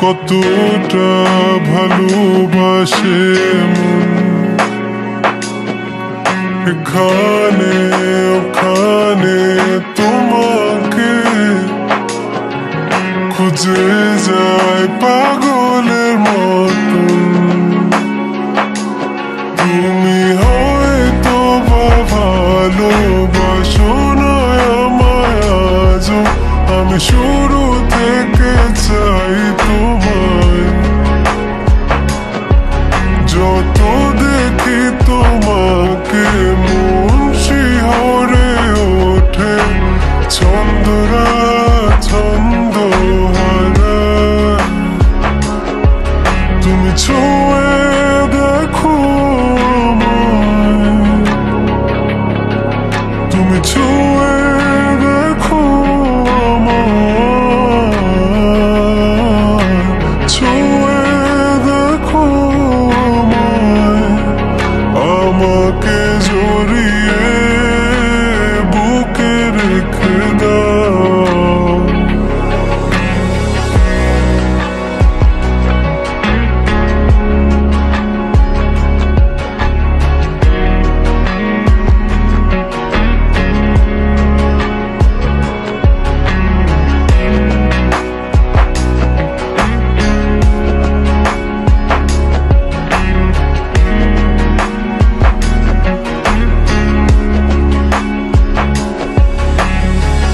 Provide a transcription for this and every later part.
কতটা ভালোবাসে মন, এখানে ওখানে তোমাকে খুঁজে যায় পাগলের মতন। তুমি হয়তো বা ভালোবাসো না আমায় আজও, আমি শুরু থেকে চাই তোমায়। যত দেখি তোমাকে মন শিহরে ওঠে, ছন্দরা ছন্দ হারায়। তুমি ছুঁয়ে দেখো আমায়, তুমি ছুঁয়ে দেখো আমায়, ছুঁয়ে দেখো আমায়, আমাকে জড়িয়ে বুকে রেখে দাও।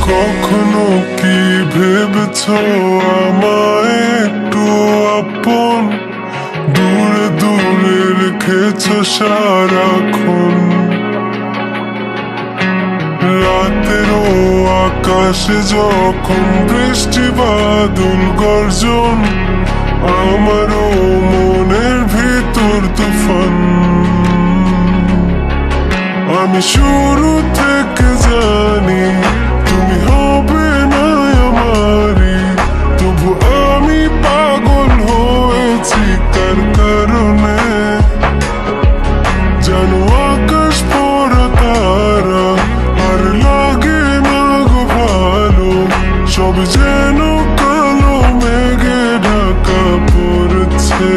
কখনো কি ভেবেছ আমায় একটু আপন, দূরে দূরে রেখেছ সারাক্ষণ। রাতেরও আকাশে যখন বৃষ্টি বাদল গর্জন, আমারও মনের ভিতর তুফান। আমি শুরু থেকে জানি তুমি হবে না আমারই, তবু আমি পাগল হয়েছি তার কারণে। জানো আকাশ পড়া তারা আর লাগে না গো ভালো, সব যেন কালো মেঘে ঢাকা পড়ছে।